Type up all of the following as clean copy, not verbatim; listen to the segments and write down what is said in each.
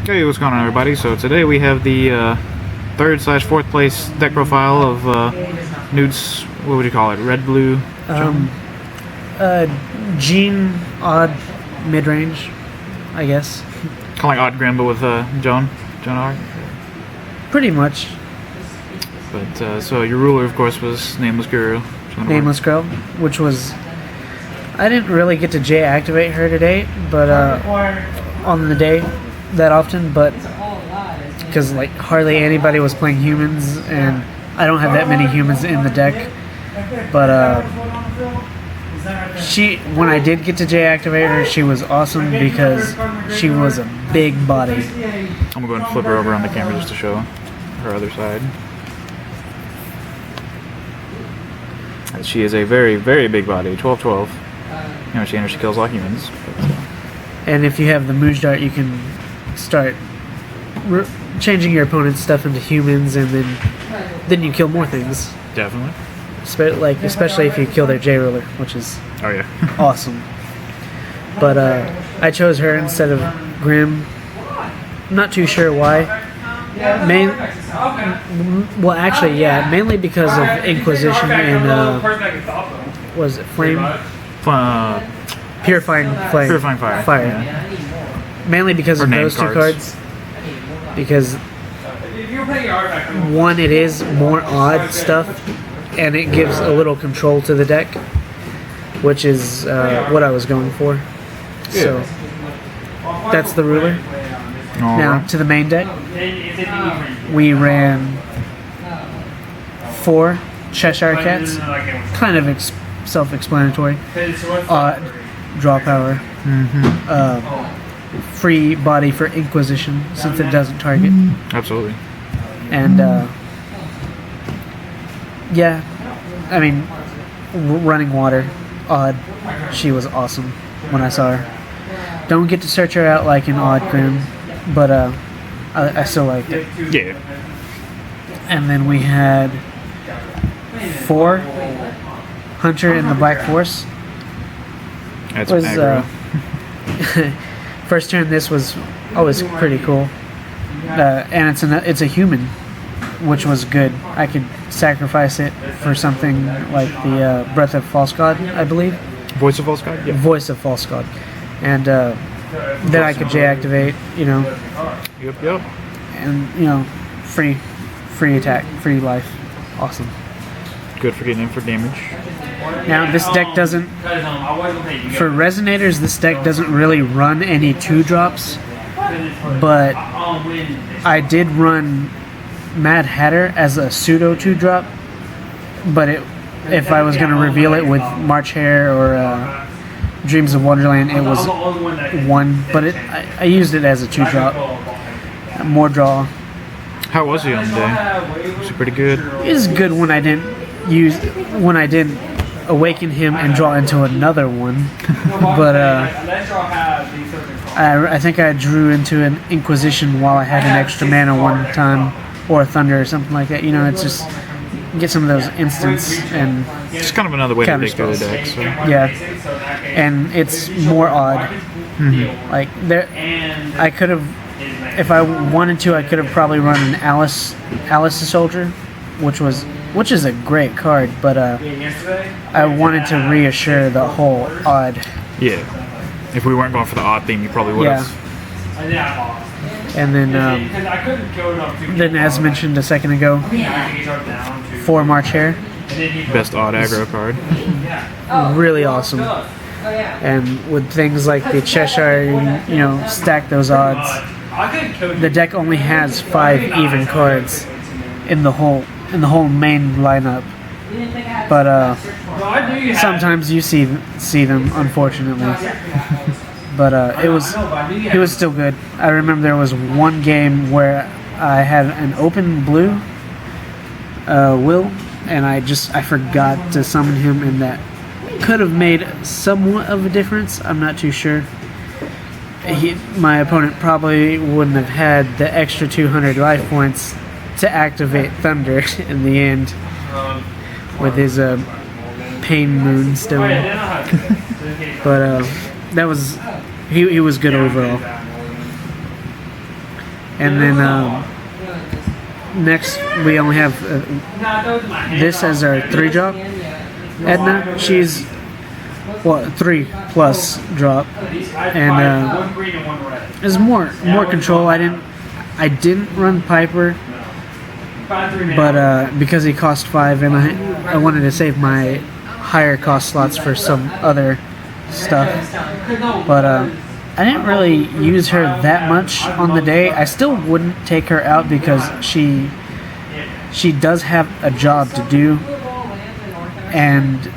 Hey, what's going on, everybody? So today we have the 3rd/4th place deck profile of Newt's, what would you call it, red-blue? Jeanne Midrange, I guess. Kind of like Odd Grim, but with Joan R. Pretty much. But, so your ruler, of course, was Nameless Girl. Nameless Girl, which was... I didn't really get to J-activate her today, but on the day that often, but because like hardly anybody was playing humans, and I don't have that many humans in the deck. But when I did get to J-activate her, she was awesome because she was a big body. I'm gonna go ahead and flip her over on the camera just to show her other side. And she is a very, very big body, 12/12. You know, she kills all humans. But, and if you have the Moojdart, you can start changing your opponent's stuff into humans, and then you kill more things. Definitely. Especially if you kill their J ruler, which is awesome. But I chose her instead of Grim. I'm not too sure why. Mainly because of Inquisition and was it Flame? Purifying Flame. Purifying Fire. Yeah. Mainly because of those two cards. Because one, it is more odd stuff, and it gives a little control to the deck, which is what I was going for. Yeah. So that's the ruler. Now to the main deck, we ran 4 Cheshire cats, kind of self-explanatory. Draw power. Free body for Inquisition since it doesn't target. Absolutely. And yeah, I mean, running water, odd. She was awesome when I saw her. Don't get to search her out like an Odd Grim, but I still liked it. Yeah. And then we had 4 Hunter in the Black Force. That's aggro. First turn, this was always pretty cool, and it's a human, which was good. I could sacrifice it for something like the Breath of False God, I believe. Voice of False God. Yeah. Voice of False God, and then I could J-activate. Yep. And free attack, free life, awesome. Good for getting in for damage. Now this deck doesn't, for Resonators, this deck doesn't really run any 2-drops, but I did run Mad Hatter as a pseudo 2-drop, but if I was going to reveal it with March Hare or Dreams of Wonderland, it was 1, but I used it as a 2-drop, more draw. How was he on the day? Was he pretty good? It was good when I didn't awaken him and draw into another one, but I think I drew into an Inquisition while I had an extra mana one time, or a Thunder or something like that. It's just get some of those instants and it's kind of another way to make through the deck. So. Yeah, and it's more odd. Like I could have, if I wanted to, I could have probably run an Alice the Soldier, which is a great card, but I wanted to reassure the whole odd. Yeah. If we weren't going for the odd theme, you probably would have. And then as mentioned a second ago, 4 March Hare. Best odd aggro card. Really awesome. And with things like the Cheshire, stack those odds. The deck only has 5 even cards in the whole main lineup, but sometimes you see them, unfortunately. But it was still good. I remember there was one game where I had an open blue Will, and I forgot to summon him, and that could have made somewhat of a difference. I'm not too sure. My opponent probably wouldn't have had the extra 200 life points to activate Thunder in the end with his Pain Moonstone. But that was he was good overall. And then next we only have this as our 3-drop. Edna, she's 3+ drop, and there's more control. I didn't run Piper, but because he cost 5, and I wanted to save my higher cost slots for some other stuff. But I didn't really use her that much on the day. I still wouldn't take her out because she does have a job to do, and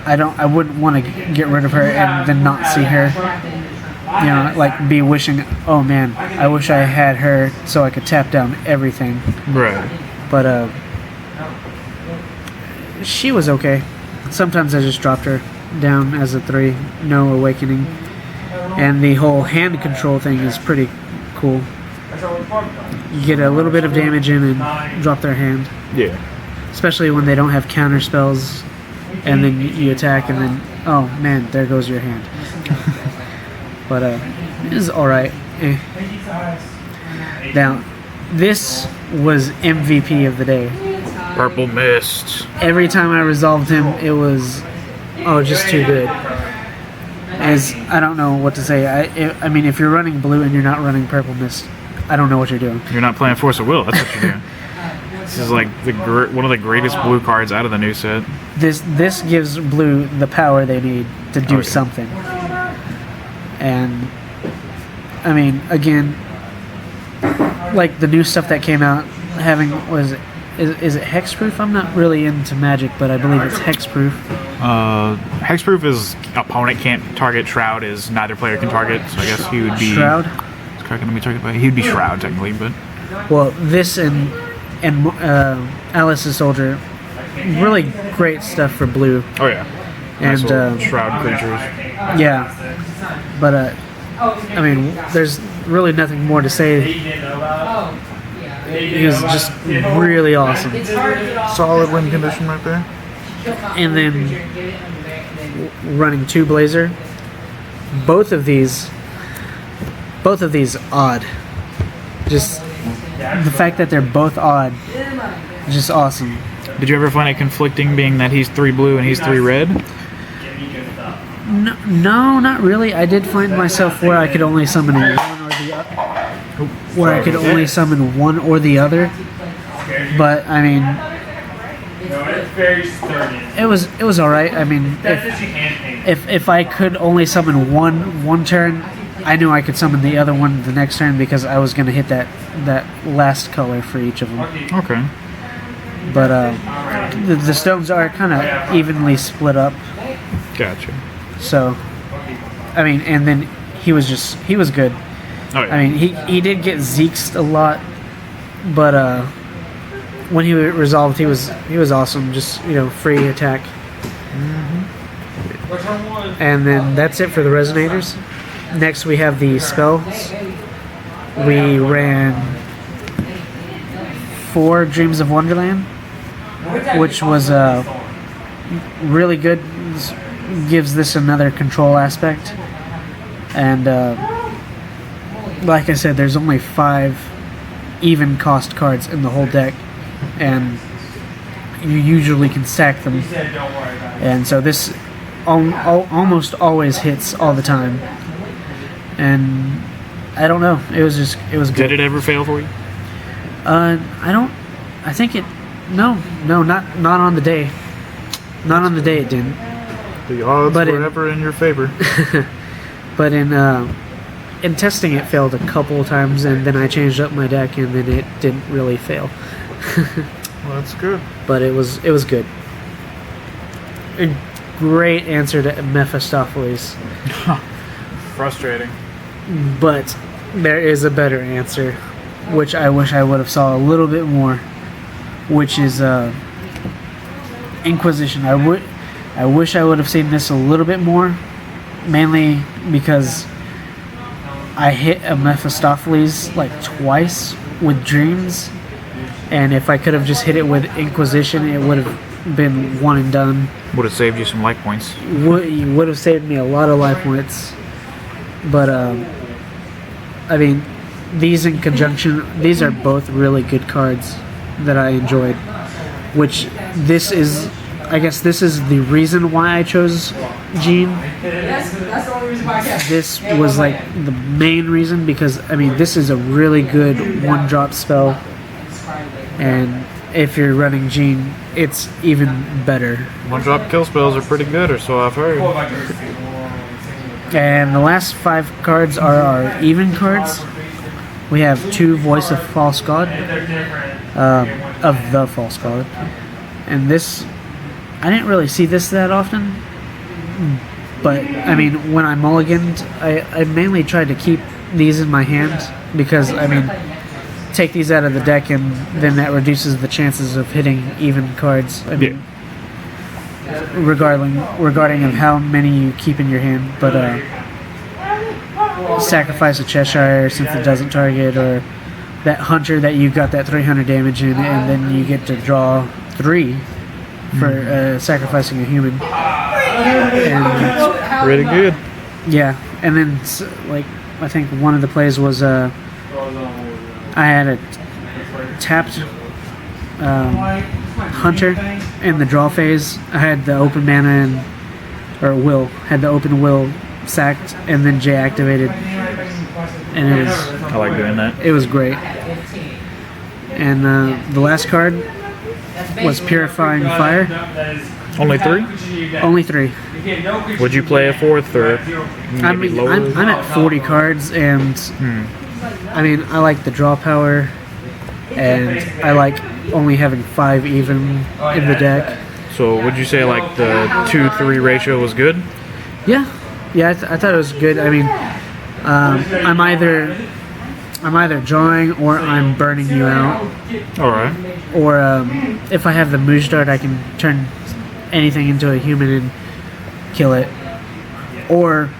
I wouldn't want to get rid of her and then not see her. You know, like be wishing, oh man, I wish I had her so I could tap down everything. Right. But she was okay. Sometimes I just dropped her down as a 3, no awakening. And the whole hand control thing is pretty cool. You get a little bit of damage in and drop their hand. Yeah. Especially when they don't have counter spells, and then you attack, and then, oh man, there goes your hand. But it is alright. Now, this was MVP of the day. Purplemist. Every time I resolved him, it was, just too good. I don't know what to say. I mean, if you're running blue and you're not running Purplemist, I don't know what you're doing. You're not playing Force of Will. That's what you're doing. This is like one of the greatest blue cards out of the new set. This gives blue the power they need to do something. And I mean, again, like the new stuff that came out, is it hexproof? I'm not really into Magic, but I believe it's hexproof. Hexproof is opponent can't target. Shroud is neither player can target. So I guess he would be Shroud. It's going to be targeted by. He'd be Shroud technically, but well, this and Alice's Soldier, really great stuff for blue. Oh yeah. And nice Shroud creatures. Yeah, but I mean, there's really nothing more to say. He was just really awesome. Solid win condition right there. And then running 2 Blazer. Both of these odd. Just the fact that they're both odd, just awesome. Did you ever find it conflicting, being that he's 3 blue and he's 3 red? No, not really. I did find myself where I could only summon one or the other. But I mean, it was all right. I mean, if I could only summon one turn, I knew I could summon the other one the next turn because I was going to hit that last color for each of them. Okay. But the stones are kind of evenly split up. Gotcha. So, I mean, and then he was good. Oh, yeah. I mean, he did get Zeked a lot, but when he resolved, he was awesome. Just free attack. Mm-hmm. And then that's it for the Resonators. Next, we have the spells. We ran 4 Dreams of Wonderland, which was really good. Gives this another control aspect, and like I said, there's only 5 even cost cards in the whole deck, and you usually can stack them, and so this almost always hits all the time. And I don't know, it was good. Did it ever fail for you? I think it not on the day. Not on the day it didn't. The odds were ever in your favor. But in testing, it failed a couple of times, and then I changed up my deck, and then it didn't really fail. Well, that's good. But it was good. A great answer to Mephistopheles. Frustrating. But there is a better answer, which I wish I would have saw a little bit more, which is Inquisition. I wish I would have seen this a little bit more, mainly because I hit a Mephistopheles like twice with Dreams, and if I could have just hit it with Inquisition, it would have been one and done. Would have saved you some life points. Would have saved me a lot of life points. But I mean, these in conjunction, these are both really good cards that I enjoyed. Which this is, I guess this is the reason why I chose Jeanne. That's the only reason why I guess. This was like the main reason because I mean this is a really good 1-drop spell, and if you're running Jeanne, it's even better. 1-drop kill spells are pretty good, or so I've heard. And the last 5 cards are our even cards. We have 2 Voice of False God, of the False God, and this, I didn't really see this that often, but I mean when I mulliganed, I mainly tried to keep these in my hand because I mean take these out of the deck and then that reduces the chances of hitting even cards. I mean, regarding of how many you keep in your hand, but sacrifice a Cheshire since it doesn't target, or that Hunter that you got that 300 damage in, and then you get to draw 3 for sacrificing a human. And, Pretty good. yeah, and then like I think one of the plays was I had a tapped Hunter in the draw phase. I had the open mana and had the open will sacked and then J activated, and it was I like doing that. it was great. And the last card was Purifying Fire. Only 3? Only 3. Would you play a 4th, or I maybe mean, lower? I'm at 40 cards, and I mean I like the draw power, and I like only having 5 even in the deck. So would you say like the 2-3 ratio was good? Yeah, I thought it was good. I mean, I'm either drawing or I'm burning you out, Alright. or if I have the Moojdart, I can turn anything into a human and kill it, or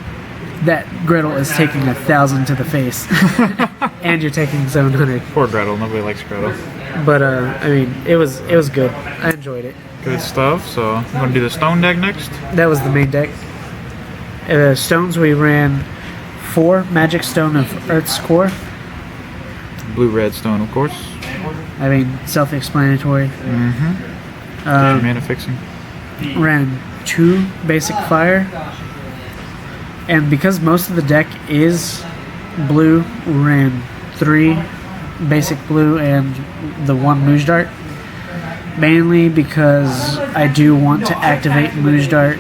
that Gretel is taking 1,000 to the face, and you're taking 700. Poor Gretel, nobody likes Gretel. But I mean, it was good. I enjoyed it. Good stuff, so I'm going to do the stone deck next. That was the main deck. Stones, we ran 4 Magic Stone of Earth's Core. Blue-red stone, of course. I mean, self-explanatory. Mana fixing. Ran 2 Basic Fire. And because most of the deck is blue, we ran 3 Basic Blue and the 1 Moojdart. Mainly because I do want to activate Moojdart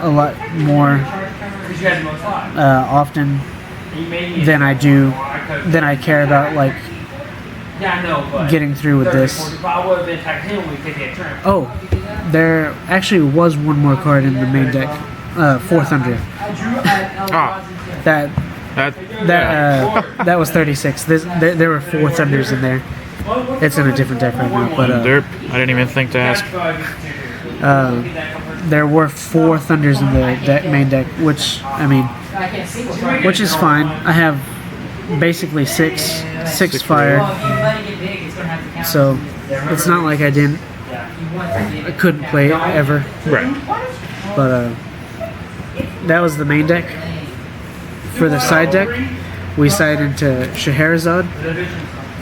a lot more often than I care about like getting through with this. Oh, there actually was one more card in the main deck, 4 Thunder. That was 36. There were 4 Thunders in there. It's in a different deck right now, but Derp. I didn't even think to ask. there were 4 Thunders in the main deck, which is fine. I have basically 6 fire, so it's not like I couldn't play it ever. Right. But that was the main deck. For the side deck, we side into Scheherazade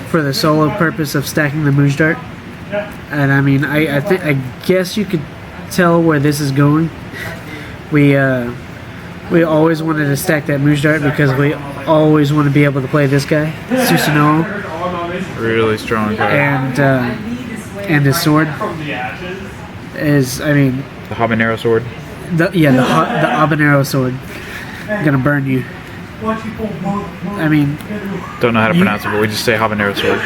for the solo purpose of stacking the Moojdart. And I mean, I guess you could tell where this is going. We always wanted to stack that Moojdart because we always want to be able to play this guy, Susanowo, Really strong card. and his sword is, I mean, The habanero sword. The habanero sword, gonna burn you. I mean, Don't know how to pronounce it, but we just say habanero sword.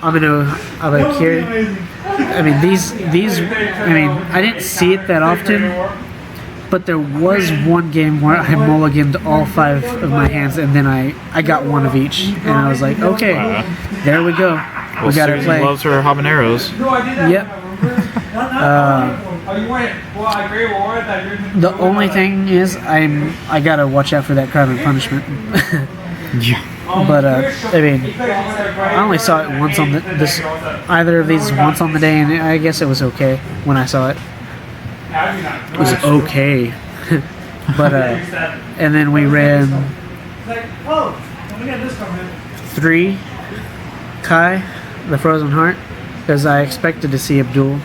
Ame-no Habikiri. I mean, these. I mean, I didn't see it that often, but there was one game where I mulliganed all 5 of my hands, and then I got 1 of each, and I was like, okay, there we go. Well, We gotta Susan play. loves her habaneros. Yep. The only thing is, I gotta watch out for that crime and punishment. Yeah. But I mean, I only saw it once on either of these once on the day, and I guess it was okay when I saw it. It was okay. But and then we ran 3 Kai, the Frozen Heart, because I expected to see Abdul,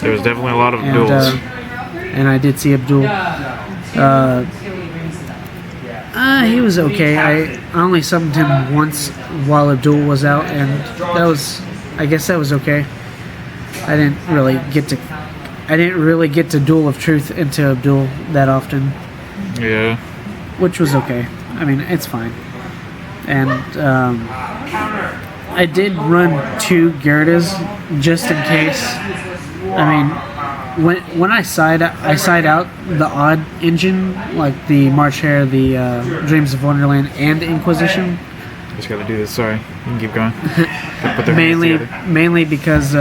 There was definitely a lot of and duels. and I did see Abdul. He was okay. I only summoned him once while Abdul was out, and I guess that was okay. I didn't really get to Duel of Truth into Abdul that often, Yeah. which was okay. I mean, it's fine. And I did run 2 Ghertas just in case. I mean, when I side out the odd engine, like the March Hare, the Dreams of Wonderland, and Inquisition. Just gotta do this. Sorry. You can keep going. Gotta put their hands together. Mainly because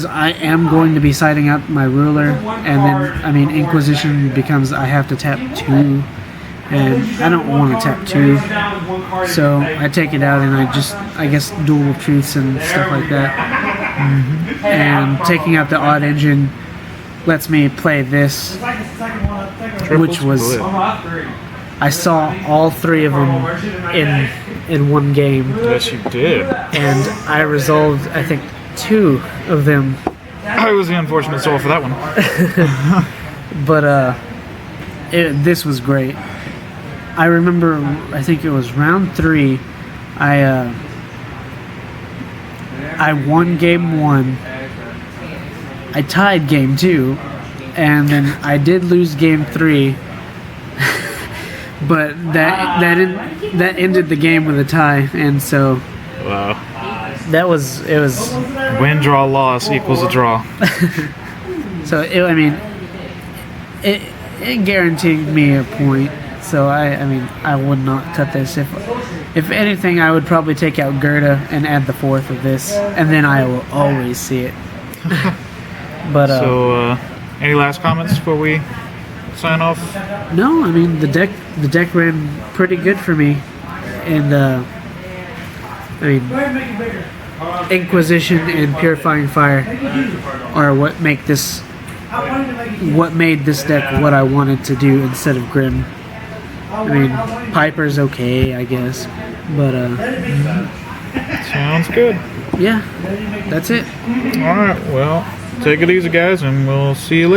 I am going to be siding out my ruler, and then I mean Inquisition becomes I have to tap 2, and I don't want to tap 2, so I take it out and I guess Duel of Truths and stuff like that. And taking out the odd engine lets me play this, which was Split. I saw all 3 of them in one game. Yes, you did. And I resolved, I think, 2 of them. I was the unfortunate soul for that one. But this was great. I remember, I think it was round 3. I won game 1. I tied game 2, and then I did lose game 3. But that ended the game with a tie, and so. Wow. It was Win, draw, loss equals a draw. so it guaranteed me a point, so I would not cut this. If anything, I would probably take out Gherta and add the 4th of this, and then I will always see it. But So, any last comments before we sign off? no, I mean the deck ran pretty good for me, and Inquisition and Purifying Fire are what made this deck what I wanted to do instead of Grim. I mean, Piper's okay, I guess, but Sounds good. yeah, that's it. Alright, well, take it easy, guys, and we'll see you later.